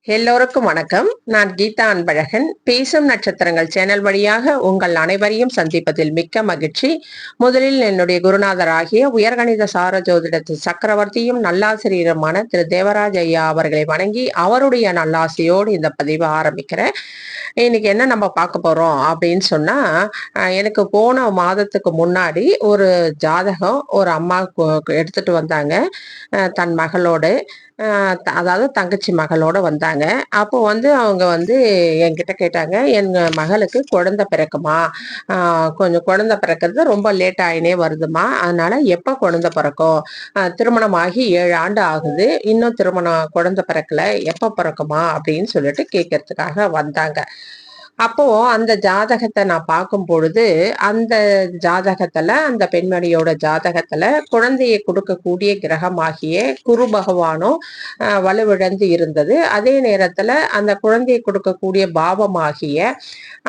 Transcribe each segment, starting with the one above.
எல்லோருக்கும் வணக்கம். நான் கீதா அன்பழகன். பேசும் நட்சத்திரங்கள் சேனல் வழியாக உங்கள் அனைவரையும் சந்திப்பதில் மிக்க மகிழ்ச்சி. முதலில் என்னுடைய குருநாதராகிய உயர்கணித சார ஜோதிடத்து சக்கரவர்த்தியும் நல்லாசிரியருமான திரு தேவராஜ் ஐயா அவர்களை வணங்கி அவருடைய நல்லாசியோடு இந்த பதிவை ஆரம்பிக்கிறேன். இன்னைக்கு என்ன நம்ம பார்க்க போறோம் அப்படின்னு சொன்னா, எனக்கு போன மாதத்துக்கு முன்னாடி ஒரு ஜாதகம் ஒரு அம்மா எடுத்துட்டு வந்தாங்க. தன் மகளோடு, அதாவது தங்கச்சி மகளோட வந்தாங்க. அப்போ அவங்க என்கிட்ட கேட்டாங்க, எங்க மகளுக்கு குழந்தை பிறக்குமா, கொஞ்சம் குழந்தை பிறக்கிறது ரொம்ப லேட் ஆயினே வருதுமா, அதனால எப்ப குழந்தை பிறக்கும், திருமணம் ஆகி 7 ஆண்டு ஆகுது, இன்னும் குழந்தை பிறக்கல, எப்ப பிறக்குமா அப்படின்னு சொல்லிட்டு கேட்கறதுக்காக வந்தாங்க. அப்போ அந்த ஜாதகத்தை நான் பார்க்கும் பொழுது, அந்த ஜாதகத்துல, அந்த பெண்மணியோட ஜாதகத்துல குழந்தையை கொடுக்கக்கூடிய கிரகமாகிய குரு பகவானும் வலுவிழந்து இருந்தது. அதே நேரத்துல அந்த குழந்தையை கொடுக்கக்கூடிய பாவமாகிய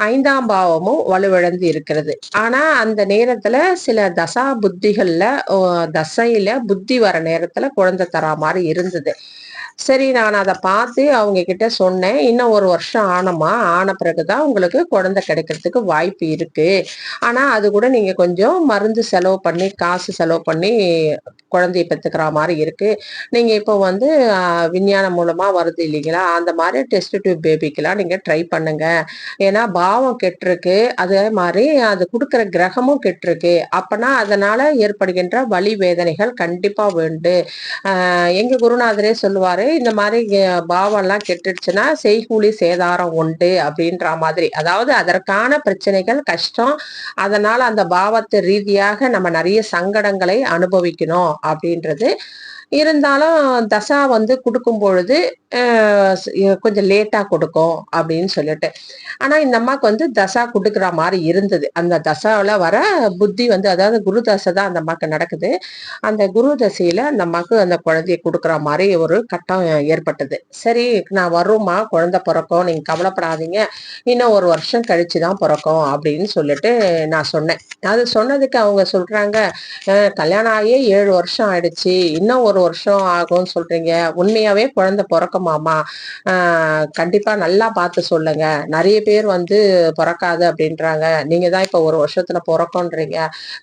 5ஆம் பாவமும் வலுவிழந்து இருக்கிறது. ஆனா அந்த நேரத்துல சில தசா புத்திகள்ல, தசையில புத்தி வர நேரத்துல குழந்தை தரா மாதிரி இருந்தது. சரி, நான் அதை பார்த்து அவங்க கிட்ட சொன்னேன். இன்னும் 1 வருஷம் ஆன பிறகுதான் உங்களுக்கு குழந்தை கிடைக்கிறதுக்கு வாய்ப்பு இருக்கு. ஆனா அது கூட நீங்க கொஞ்சம் மருந்து செலவு பண்ணி, காசு செலவு பண்ணி குழந்தைய பெத்துக்கிற மாதிரி இருக்கு. நீங்க இப்போ விஞ்ஞானம் மூலமா வருது இல்லைங்களா, அந்த மாதிரி டெஸ்ட் டியூப் பேபிக்கெல்லாம் நீங்க ட்ரை பண்ணுங்க. ஏன்னா பாவம் கெட்டிருக்கு, அதே மாதிரி அது கொடுக்குற கிரகமும் கெட்டிருக்கு. அப்பனா அதனால ஏற்படுகின்ற வலி வேதனைகள் கண்டிப்பா உண்டு. எங்க குருநாதரே சொல்லுவாரு, இந்த மாதிரி பாவம் எல்லாம் கெட்டுடுச்சுன்னா செய்கூலி சேதாரம் உண்டு அப்படின்ற மாதிரி. அதாவது அதற்கான பிரச்சனைகள், கஷ்டம், அதனால அந்த பாவத்து ரீதியாக நம்ம நிறைய சங்கடங்களை அனுபவிக்கணும் அப்படின்றது. இருந்தாலும் தசா கொடுக்கும் பொழுது கொஞ்சம் லேட்டா கொடுக்கும் அப்படின்னு சொல்லிட்டு. ஆனா இந்த அம்மாக்கு தசா கொடுக்குற மாதிரி இருந்தது. அந்த தசாவில வர புத்தி அதாவது குரு தசை தான் அந்த அம்மாக்கு நடக்குது. அந்த குரு தசையில அந்த அம்மாக்கு அந்த குழந்தைய கொடுக்குற மாதிரி ஒரு கட்டம் ஏற்பட்டது. சரி, நான் வருமா, குழந்தை பிறக்கும், நீங்க கவலைப்படாதீங்க, இன்னும் 1 வருஷம் கழிச்சுதான் பிறக்கும் அப்படின்னு சொல்லிட்டு நான் சொன்னேன். அது சொன்னதுக்கு அவங்க சொல்றாங்க, கல்யாணம் ஆகியே 7 வருஷம் ஆயிடுச்சு, இன்னும் 1 வருஷம் ஆகும்னு சொல்றீங்க, உண்மையாவே குழந்தை பிறக்குமாமா, கண்டிப்பா நல்லா பார்த்து சொல்லுங்க, நிறைய பேர் பிறக்காது அப்படின்றாங்க, நீங்க தான் இப்ப 1 வருஷத்துல பிறக்கும்ன்றீங்க,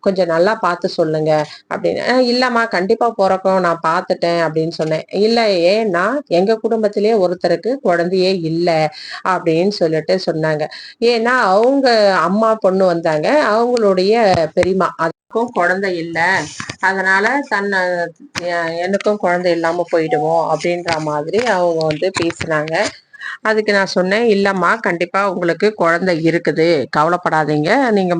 கொஞ்சம் நல்லா பார்த்து சொல்லுங்க அப்படின்னு. இல்லம்மா கண்டிப்பா பிறக்கும், நான் பார்த்துட்டேன் அப்படின்னு சொன்னேன். இல்ல, ஏன்னா எங்க குடும்பத்திலேயே ஒருத்தருக்கு குழந்தையே இல்லை அப்படின்னு சொல்லிட்டு சொன்னாங்க. ஏன்னா அவங்க அம்மா பொண்ணு வந்தாங்க, அவங்களுடைய பெரியம்மா, அதுக்கும் குழந்தை இல்லை, அதனால எனக்கும் குழந்தை இல்லாம போயிடுவோம் அப்படின்ற மாதிரி அவங்க பேசினாங்க. அதுக்கு நான் சொன்னேன், இல்லம்மா கண்டிப்பா உங்களுக்கு குழந்தை இருக்குது, கவலைப்படாதீங்க, நீங்க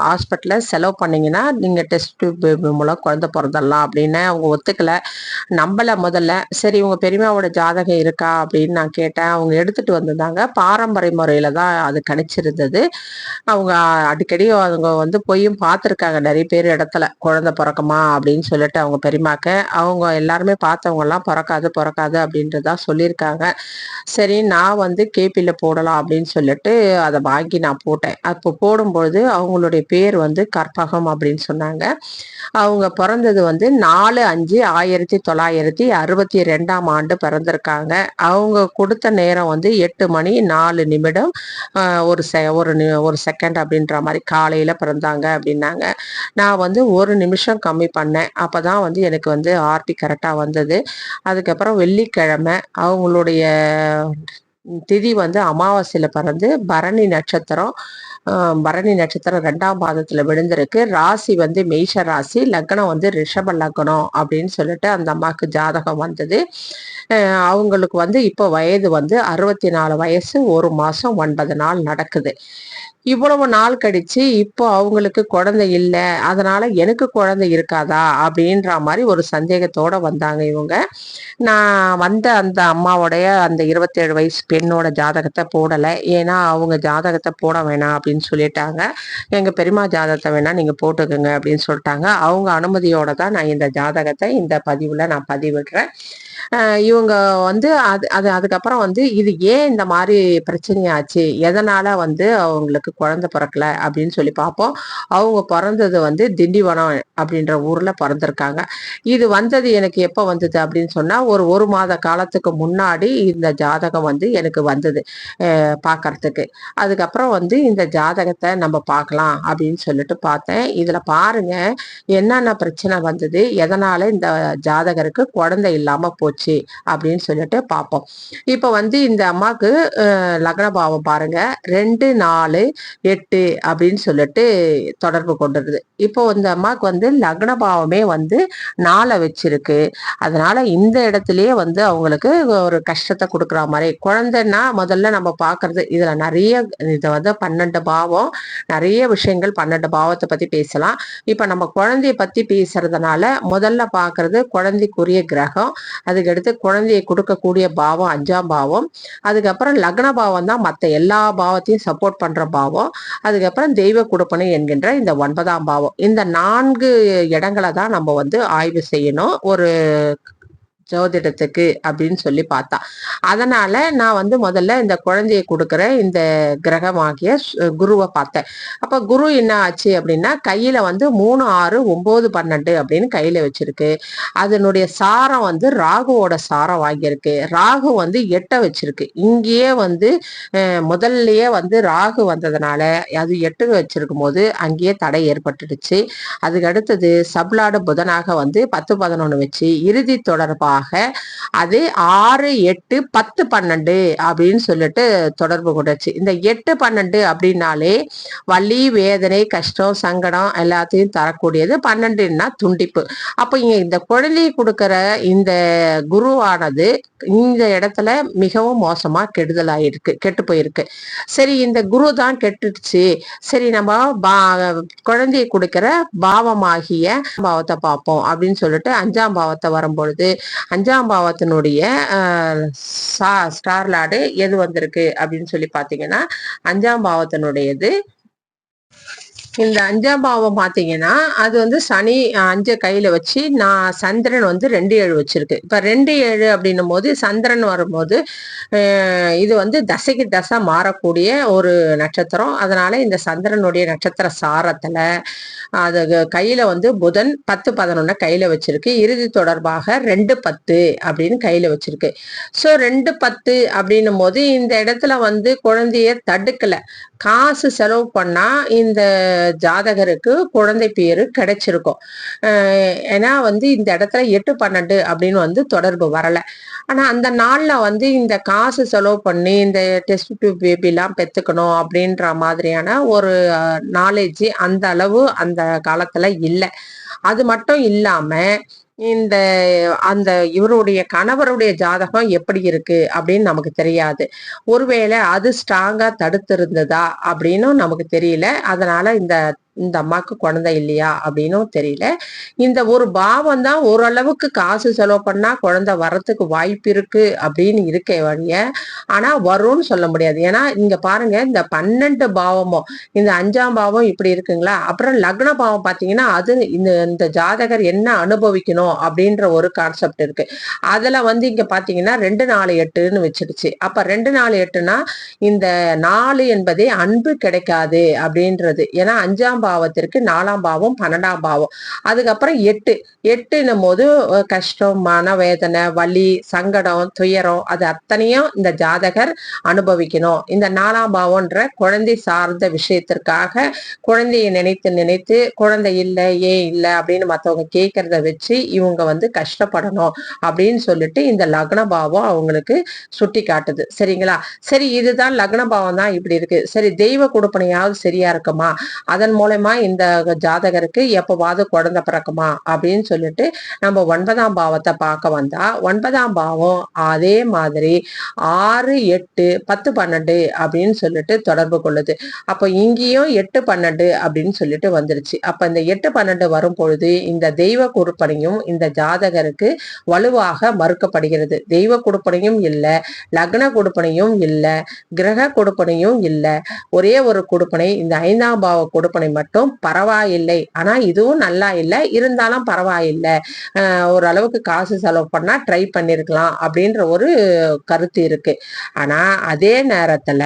ஹாஸ்பிட்டல்ல செலவு பண்ணீங்கன்னா நீங்க டெஸ்ட் டியூப் மூலம் குழந்தை பிறந்தரலாம் அப்படின்னு. அவங்க ஒத்துக்கல, நம்பல முதல்ல. சரி, உங்க பெரியம்மாவோட ஜாதகம் இருக்கா அப்படின்னு நான் கேட்டேன். அவங்க எடுத்துட்டு வந்திருந்தாங்க. பாரம்பரிய முறையில தான் அது கணிச்சிருந்தது. அவங்க அடிக்கடி அவங்க போயும் பார்த்துருக்காங்க நிறைய பேர் இடத்துல, குழந்தை பிறக்குமா அப்படின்னு சொல்லிட்டு. அவங்க பெரியமாக்க அவங்க எல்லாருமே பார்த்தவங்க எல்லாம் பிறக்காது பிறக்காது அப்படின்றதா சொல்லியிருக்காங்க. சரி, நான் கேபியில் போடலாம் அப்படின்னு சொல்லிட்டு அதை வாங்கி நான் போட்டேன். அப்போ போடும்பொழுது அவங்களுடைய பேர் கற்பகம் அப்படின்னு சொன்னாங்க. அவங்க பிறந்தது 4/5/1962ஆம் ஆண்டு பிறந்திருக்காங்க. அவங்க கொடுத்த நேரம் 8:04 ஒரு செகண்ட் அப்படின்ற மாதிரி காலையில பிறந்தாங்க அப்படின்னாங்க. நான் 1 நிமிஷம் கம்மி பண்ணேன். அப்பதான் எனக்கு ஆர்டி கரெக்டா வந்தது. அதுக்கப்புறம் வெள்ளிக்கிழமை அவங்களுடைய திதி அமாவாசையில பிறந்து பரணி நட்சத்திரம், பரணி நட்சத்திரம் 2ஆம் பாதத்துல விழுந்திருக்கு. ராசி மேஷ ராசி, லக்னம் ரிஷப லக்னம் அப்படின்னு சொல்லிட்டு அந்த அம்மாக்கு ஜாதகம் வந்தது. அவங்களுக்கு இப்போ வயது 64 வயசு 1 மாசம் 9 நாள் நடக்குது. இவ்வளவு நாள் கழிச்சு இப்போ அவங்களுக்கு குழந்தை இல்லை, அதனால எனக்கு குழந்தை இருக்காதா அப்படின்ற மாதிரி ஒரு சந்தேகத்தோட வந்தாங்க இவங்க. நான் அந்த அம்மாவுடைய அந்த 27 வயசு பெண்ணோட ஜாதகத்தை போடலை. ஏன்னா அவங்க ஜாதகத்தை போட வேணாம் அப்படின்னு சொல்லிட்டாங்க. எங்க பெரியம்மா ஜாதகத்தை வேணா நீங்க போட்டுக்கோங்க அப்படின்னு சொல்லிட்டாங்க. அவங்க அனுமதியோட தான் நான் இந்த ஜாதகத்தை இந்த பதிவுல நான் பதிவிடுறேன். இவங்க வந்து அதுக்கப்புறம் வந்து இது ஏன் இந்த மாதிரி பிரச்சனையாச்சு, எதனால வந்து அவங்களுக்கு குழந்தை பிறக்கல அப்படின்னு சொல்லி பார்ப்போம். அவங்க பிறந்தது வந்து திண்டிவனம் அப்படின்ற ஊர்ல பிறந்திருக்காங்க. இது வந்தது எனக்கு எப்போ வந்தது அப்படின்னு சொன்னா ஒரு மாத காலத்துக்கு முன்னாடி இந்த ஜாதகம் வந்து எனக்கு வந்தது பார்க்கறதுக்கு. அதுக்கப்புறம் வந்து இந்த ஜாதகத்தை நம்ம பார்க்கலாம் அப்படின்னு சொல்லிட்டு பார்த்தேன். இதுல பாருங்க என்னென்ன பிரச்சனை வந்தது, எதனால இந்த ஜாதகருக்கு குழந்தை இல்லாம போச்சு அப்படின்னு சொல்லிட்டு பார்ப்போம். இப்போ வந்து இந்த அம்மாவுக்கு லக்ன பாவம் பாருங்க 2, 4, 8 அப்படின்னு சொல்லிட்டு தொடர்பு கொண்டுருது. இப்போ இந்த அம்மாவுக்கு வந்து லக்ன பாவமே வந்து 4 வச்சிருக்கு. அதனால இந்த இடத்துலயே வந்து அவங்களுக்கு ஒரு கஷ்டத்தை கொடுக்குற மாதிரி. குழந்தைன்னா முதல்ல நம்ம பார்க்கறது இதுல நிறைய இதை வந்து 12 பாவம், நிறைய விஷயங்கள் 12 பாவத்தை பத்தி பேசலாம். இப்ப நம்ம குழந்தைய பத்தி பேசுறதுனால முதல்ல பார்க்கறது குழந்தைக்குரிய கிரகம், அதுக்கடுத்து குழந்தையை கொடுக்கக்கூடிய பாவம் 5ஆம் பாவம், அதுக்கப்புறம் லக்ன பாவம் தான் மற்ற எல்லா பாவத்தையும் சப்போர்ட் பண்ற பாவம், அதுக்கப்புறம் தெய்வ கொடுப்பனை என்கின்ற இந்த 9ஆம் பாவம். இந்த 4 இடங்களை தான் நம்ம வந்து ஆய்வு செய்யணும் ஒரு ஜோதிடத்துக்கு அப்படின்னு சொல்லி பார்த்தா. அதனால நான் வந்து முதல்ல இந்த குழந்தையை கொடுக்குற இந்த கிரகமாகிய குருவை பார்த்தேன். அப்ப குரு என்ன ஆச்சு அப்படின்னா கையில வந்து 3, 6, 9, 12 அப்படின்னு கையில வச்சிருக்கு. அதனுடைய சாரம் வந்து ராகுவோட சாரம் வாங்கியிருக்கு. ராகு வந்து 8 வச்சிருக்கு. இங்கேயே வந்து முதல்லயே வந்து ராகு வந்ததுனால அது 8 வச்சிருக்கும் போது அங்கேயே தடை ஏற்பட்டுடுச்சு. அதுக்கு அடுத்தது சப்லாடு புதனாக வந்து 10, 11 வச்சு இறுதி தொடர்பாக அது 6, 8, 10, 12 அப்படின்னு சொல்லிட்டு தொடர்பு கொண்டுச்சு. இந்த 8, 12 அப்படின்னாலே வலி, வேதனை, கஷ்டம், சங்கடம் எல்லாத்தையும் தரக்கூடியது. 12ன்னா துண்டிப்பு. அப்ப இங்க இந்த குழந்தையை கொடுக்கிற இந்த குருவானது இந்த இடத்துல மிகவும் மோசமா கெடுதலாயிருக்கு, கெட்டு போயிருக்கு. சரி, இந்த குரு தான் கெட்டுடுச்சு, சரி நம்ம குழந்தையை கொடுக்கிற பாவமாகிய பாவத்தை பார்ப்போம் அப்படின்னு சொல்லிட்டு 5ஆம் பாவத்தை வரும்பொழுது 5ஆம் பாவத்தினுடைய ஸ்டார் லார்டு எது வந்திருக்கு அப்படின்னு சொல்லி பாத்தீங்கன்னா 5ஆம் பாவத்தினுடையது. இந்த 5ஆம் பாவம் பாத்தீங்கன்னா அது வந்து சனி 5 கையில வச்சு நான் சந்திரன் வந்து 2, 7 வச்சிருக்கு. இப்ப 2, 7 அப்படின்னும் போது சந்திரன் வரும்போது இது வந்து தசைக்கு தசை மாறக்கூடிய ஒரு நட்சத்திரம். அதனால இந்த சந்திரனுடைய நட்சத்திர சாரத்துல அது கையில வந்து புதன் 10, 11 கையில வச்சிருக்கு. இறுதி தொடர்பாக 2, 10 அப்படின்னு கையில வச்சிருக்கு. ஸோ 2, 10 அப்படின்னும் போது இந்த இடத்துல வந்து குழந்தைய தடுக்கல. காசு செலவு பண்ணா இந்த ஜாதகருக்கு குழந்தை பேரு கிடைச்சிருக்கும். ஏன்னா வந்து இந்த இடத்துல 8, 12 அப்படின்னு வந்து தொடர்பு வரல. ஆனா அந்த நாள்ல வந்து இந்த காசு செலவு பண்ணி இந்த டெஸ்ட் டியூப் பேபிலாம் பெத்துக்கணும் அப்படின்ற மாதிரியான ஒரு நாலேஜ் அந்த அளவு அந்த காலத்துல இல்லை. அது மட்டும் இல்லாம இந்த அந்த இவருடைய கணவருடைய ஜாதகம் எப்படி இருக்கு அப்படின்னு நமக்கு தெரியாது. ஒருவேளை அது ஸ்ட்ராங்கா தடுத்து இருந்ததா அப்படின்னும் நமக்கு தெரியல. அதனால இந்த அம்மாவுக்கு குழந்தை இல்லையா அப்படின்னும் தெரியல. இந்த ஒரு பாவம் தான் ஓரளவுக்கு காசு செலவு பண்ணா குழந்தை வரத்துக்கு வாய்ப்பு இருக்கு அப்படின்னு இருக்க வழிய, ஆனா வரும்னு சொல்ல முடியாது. ஏன்னா இங்க பாருங்க, இந்த 12 பாவமும் இந்த 5ஆம் பாவம் இப்படி இருக்குங்களா. அப்புறம் லக்ன பாவம் பாத்தீங்கன்னா அது இந்த ஜாதகர் என்ன அனுபவிக்கணும் அப்படின்ற ஒரு கான்செப்ட் இருக்கு. அதுல வந்து இங்க பாத்தீங்கன்னா 2, 4, 8ன்னு வச்சிருச்சு. அப்ப 2, 4, 8னா இந்த 4 என்பதே அன்பு கிடைக்காது அப்படின்றது. ஏன்னா 5ஆம் பாவத்திற்கு 4ஆம் பாவம், 12ஆம் பாவம், அதுக்கப்புறம் 8ன்னும் போது கஷ்டம், மனவேதனை, வலி, சங்கடம், துயரம் அது அத்தனையும் இந்த ஜாதகர் அனுபவிக்கணும். இந்த 4ஆம் பாவம்ன்ற குழந்தை சார்ந்த விஷயத்திற்காக குழந்தையை நினைத்து நினைத்து குழந்தை இல்லை, ஏன் இல்லை அப்படின்னு மற்றவங்க கேட்கறத வச்சு இவங்க வந்து கஷ்டப்படணும் அப்படின்னு சொல்லிட்டு இந்த லக்ன பாவம் அவங்களுக்கு சுட்டி காட்டுது. சரிங்களா? சரி, இதுதான் லக்ன பாவம் தான் இப்படி இருக்கு. சரி, தெய்வ கொடுப்பனையாவது சரியா இருக்குமா, அதன் மூலமா இந்த ஜாதகருக்கு எப்பவாவது குழந்தை பிறக்குமா அப்படின்னு சொல்லிட்டு நம்ம 9ஆம் பாவத்தை பார்க்க வந்தா 9ஆம் பாவம் அதே மாதிரி 6, 8, 10, 12 அப்படின்னு சொல்லிட்டு தொடர்பு கொள்ளுது. அப்ப இங்கேயும் 8, 12 அப்படின்னு சொல்லிட்டு வந்துருச்சு. அப்ப இந்த 8, 12 வரும் பொழுது இந்த தெய்வ கொடுப்பனையும் இந்த ஜாதகருக்கு வலுவாக மறுக்கப்படுகிறது. தெய்வ கொடுப்பனையும் இல்லை, லக்ன கொடுப்பனையும் இல்லை, கிரக கொடுப்பனையும் இல்லை. ஒரே ஒரு கொடுப்பனை, இந்த 5ஆம் பாவ கொடுப்பனை மட்டும் பரவாயில்லை, ஆனா இதுவும் நல்லா இல்லை, இருந்தாலும் பரவாயில்லை, ஓரளவுக்கு காசு செலவு பண்ணா ட்ரை பண்ணிருக்கலாம் அப்படின்ற ஒரு கருத்து இருக்கு. ஆனா அதே நேரத்துல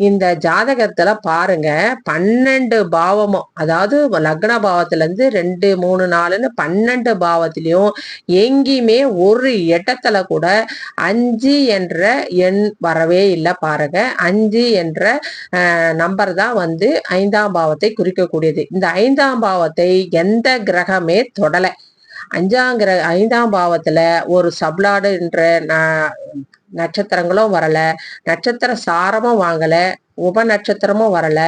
இந்த ஜாதகத்துல பாருங்க, 12 பாவமும், அதாவது லக்ன பாவத்துல இருந்து 2 3 4ன்னு 12 பாவத்திலையும் எங்கேயுமே ஒரு இடத்துல கூட 5 என்ற எண் வரவே இல்லை. பாருங்க, 5 என்ற நம்பர் தான் வந்து 5ஆம் பாவத்தை குறிக்கக்கூடியது. இந்த 5ஆம் பாவத்தை எந்த கிரகமே தொடல. 5ஆம் பாவத்துல ஒரு சப்ளாடு என்ற நட்சத்திரங்களும் வரல, நட்சத்திர சாரமும் வாங்கல, உப நட்சத்திரமும் வரல,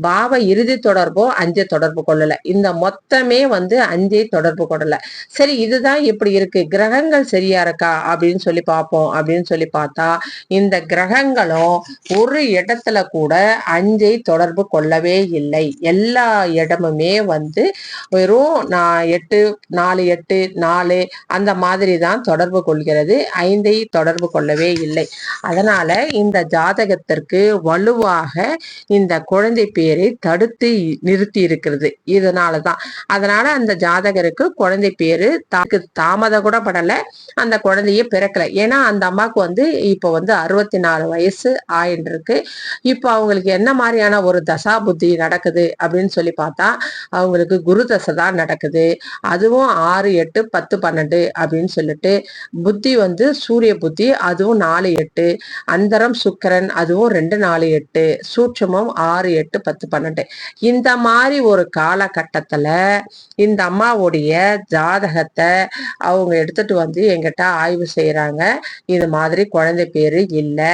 பாவ இறுதி தொடர்போ 5 தொடர்பு கொள்ளல. இந்த மொத்தமே வந்து 5 தொடர்பு கொள்ளல. சரி, இதுதான் இப்படி இருக்கு, கிரகங்கள் சரியா இருக்கா அப்படின்னு சொல்லி பார்ப்போம். அப்படின்னு சொல்லி பார்த்தா இந்த கிரகங்களும் ஒரு இடத்துல கூட 5 தொடர்பு கொள்ளவே இல்லை. எல்லா இடமுமே வந்து வெறும் 8 4 8 4 அந்த மாதிரி தான் தொடர்பு கொள்கிறது. 5 தொடர்பு கொள்ளவே இல்லை. அதனால இந்த ஜாதகத்திற்கு வலுவாக இந்த குழந்தை பேரை தடுத்து நிறுத்தி இருக்கிறது. இதனாலதான். அதனால அந்த ஜாதகருக்கு குழந்தை பேரு தாமதம் கூட படல, அந்த குழந்தைய பிறக்கல. ஏன்னா அந்த அம்மாவுக்கு வந்து இப்ப வந்து 64 வயசு ஆயிட்டு இருக்கு. இப்ப அவங்களுக்கு என்ன மாதிரியான ஒரு தசா புத்தி நடக்குது அப்படின்னு சொல்லி பார்த்தா அவங்களுக்கு குரு தசை தான் நடக்குது. அதுவும் 6 8 10 12 அப்படின்னு சொல்லிட்டு, புத்தி வந்து சூரிய புத்தி, அதுவும் 4 8, அந்தரம் சுக்கிரன், அதுவும் 2 4 8, சூட்சமம் 6 8 10 12. இந்த மாதிரி ஒரு காலகட்டத்துல இந்த அம்மாவுடைய ஜாதகத்தை அவங்க எடுத்துட்டு வந்து எங்கிட்ட ஆய்வு செய்யறாங்க. இது மாதிரி குழந்தை பேரு இல்லை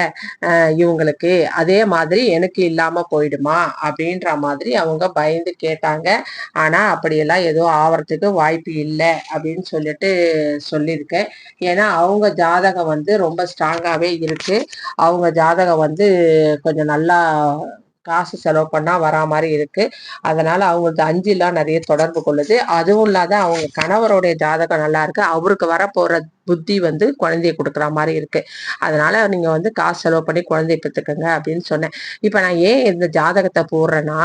இவங்களுக்கு, அதே மாதிரி எனக்கு இல்லாம போயிடுமா அப்படின்ற மாதிரி அவங்க பயந்து கேட்டாங்க. ஆனா அப்படியெல்லாம் எதுவும் ஆவறதுக்கு வாய்ப்பு இல்லை அப்படின்னு சொல்லிட்டு சொல்லியிருக்கேன். ஏன்னா அவங்க ஜாதகம் வந்து ரொம்ப ஸ்ட்ராங்காவே இருக்கு. அவங்க ஜாதகம் வந்து கொஞ்சம் நல்லா காசு செலவு பண்ணா வரா மாதிரி இருக்கு. அதனால அவங்களுக்கு 5 நிறைய தொடர்பு கொள்ளுது. அதுவும் இல்லாத அவங்க கணவருடைய ஜாதகம் நல்லா இருக்கு. அவருக்கு வரப்போற புத்தி வந்து குழந்தைய கொடுக்குற மாதிரி இருக்கு. அதனால நீங்க வந்து காசு செலவு பண்ணி குழந்தைய பெற்றுக்கங்க அப்படின்னு சொன்னேன். இப்ப நான் ஏன் இந்த ஜாதகத்தை போடுறேன்னா,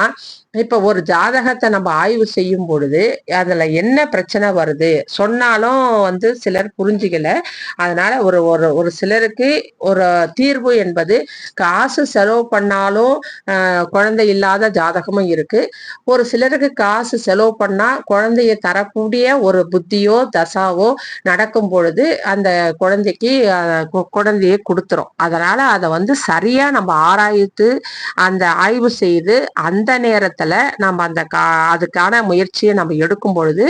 இப்ப ஒரு ஜாதகத்தை நம்ம ஆய்வு செய்யும் பொழுது அதுல என்ன பிரச்சனை வருது சொன்னாலும் வந்து சிலர் புரிஞ்சுக்கல. அதனால ஒரு ஒரு ஒரு சிலருக்கு ஒரு தீர்வு என்பது காசு செலவு பண்ணாலும் குழந்தை இல்லாத ஜாதகமும் இருக்கு. ஒரு சிலருக்கு காசு செலவு பண்ணா குழந்தைய தரக்கூடிய ஒரு புத்தியோ தசாவோ நடக்கும் பொழுது அந்த குழந்தைக்கு குழந்தைய கொடுத்துரும். அதனால அதை வந்து சரியா நம்ம ஆராய்த்து அந்த ஆய்வு செய்து அந்த நேரத்துல நம்ம அந்த அதுக்கான முயற்சியை நம்ம எடுக்கும் பொழுது,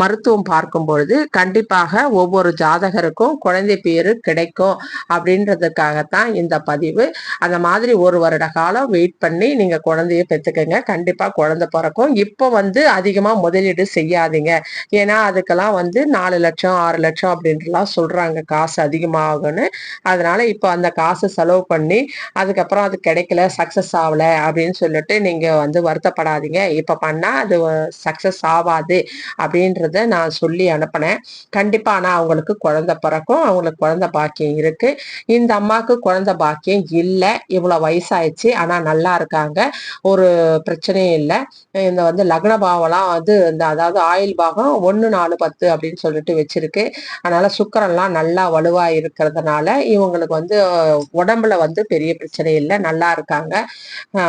மருத்துவம் பார்க்கும் பொழுது கண்டிப்பாக ஒவ்வொரு ஜாதகருக்கும் குழந்தை பேரு கிடைக்கும் அப்படின்றதுக்காகத்தான் இந்த பதிவு. அந்த மாதிரி 1 வருட காலம் வெயிட் பண்ணி நீங்க குழந்தைய பெற்றுக்கங்க, கண்டிப்பா குழந்தை பிறக்கும். இப்போ வந்து அதிகமா முதலீடு செய்யாதீங்க. ஏன்னா அதுக்கெல்லாம் வந்து 4 லட்சம் 6 லட்சம் அப்படின்ட்டுலாம் சொல்றாங்க, காசு அதிகமாகும்னு. அதனால இப்போ அந்த காசு செலவு பண்ணி அதுக்கப்புறம் அது கிடைக்கல, சக்சஸ் ஆகல அப்படின்னு சொல்லிட்டு நீங்க வந்து வருத்தப்படாதீங்க. இப்ப பண்ணா அது சக்சஸ் ஆகாது அப்படின்றத நான் சொல்லி அனுப்பினேன். கண்டிப்பா ஆனா அவங்களுக்கு குழந்தை பிறக்கும், அவங்களுக்கு குழந்தை பாக்கியம் இருக்கு. இந்த அம்மாவுக்கு குழந்தை பாக்கியம் இல்லை, இவ்வளவு வயசாயிடுச்சு, ஆனா நல்லா இருக்காங்க, ஒரு பிரச்சனையும் இல்லை. இந்த வந்து லக்ன பாவம்லாம் வந்து இந்த அதாவது ஆயுள் பாகம் 1 4 10 அப்படின்னு சொல்லிட்டு வச்சிருக்கு. அதனால சுக்கிரன்லாம் நல்லா வலுவா இருக்கிறதுனால இவங்களுக்கு வந்து உடம்புல வந்து பெரிய பிரச்சனை இல்லை, நல்லா இருக்காங்க.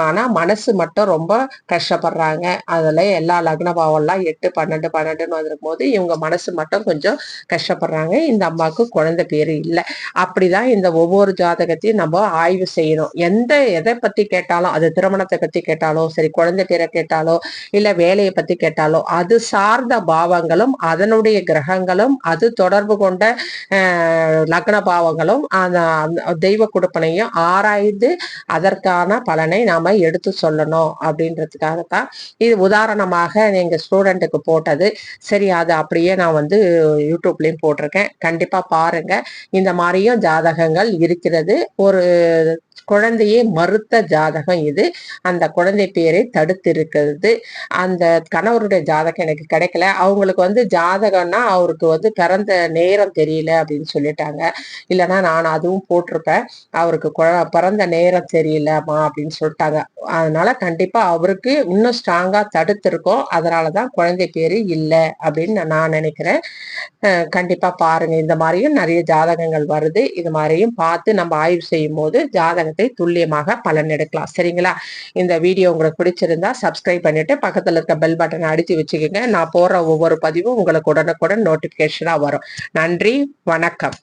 ஆனா மனசு மட்டும் ரொம்ப கஷ்டப்படுறாங்க. அதுல எல்லா லக்ன பாவம்லாம் 8 12 12ன்னு வந்திருக்கும் போது இவங்க மனசு மட்டும் கொஞ்சம் கஷ்டப்படுறாங்க. இந்த அம்மாவுக்கு குழந்தை பேரு இல்லை. அப்படிதான் இந்த ஒவ்வொரு ஜாதகத்தையும் நம்ம ஆய்வு செய்யணும். எதை பத்தி கேட்டாலும், அது திருமணத்தை பத்தி கேட்டாலோ சரி, குழந்தை பேரை கேட்டாலோ இல்ல வேலையை பத்தி கேட்டாலோ, அது சார்ந்த பாவங்களும் அதனுடைய கிரகங்களும் அது தொடர்பு கொண்ட லக்ன பாவங்களும் தெய்வ கொடுப்பனையும் ஆராய்ந்து அதற்கான பலனை நாம எடுத்து சொல்லணும் அப்படின்றதுக்காகத்தான் இது. உதாரணமாக நீங்க ஸ்டூடெண்ட்டுக்கு போட்டது சரி, அது அப்படியே நான் வந்து யூடியூப்லயும் போட்டிருக்கேன். கண்டிப்பா பாருங்க. இந்த மாதிரியும் ஜாதகங்கள் இருக்கிறது. ஒரு குழந்தையே மறுத்த ஜாதகம் இது. அந்த குழந்தை பேரை தடுத்து இருக்கிறது. அந்த கணவருடைய ஜாதகம் எனக்கு கிடைக்கல. அவங்களுக்கு ஜாதகம்னா அவருக்கு பிறந்த நேரம் தெரியல அப்படின்னு சொல்லிட்டாங்க. இல்லைன்னா நான் அதுவும் போட்டிருப்பேன். அவருக்கு பிறந்த நேரம் தெரியலமா அப்படின்னு சொல்லிட்டாங்க. அதனால கண்டிப்பா அவருக்கு இன்னும் ஸ்ட்ராங்கா தடுத்திருக்கோம். அதனாலதான் குழந்தை பேரு இல்லை அப்படின்னு நான் நினைக்கிறேன். கண்டிப்பா பாருங்க. இந்த மாதிரியும் நிறைய ஜாதகங்கள் வருது. இது மாதிரியும் பார்த்து நம்ம ஆய்வு செய்யும் போது ஜாதகத்தை துல்லியமாக பலன் எடுக்கலாம். சரிங்களா? இந்த வீடியோ உங்களுக்கு பிடிச்சிருந்தா சப்ஸ்கிரைப் பண்ணிட்டு பக்கத்துல இருக்க பெல் பட்டனை அடிச்சு வச்சுக்கோங்க. நான் போடுற ஒவ்வொரு பதிவும் உங்களுக்கு உடனுக்குடன் நோட்டிபிகேஷனா வரும். நன்றி, வணக்கம்.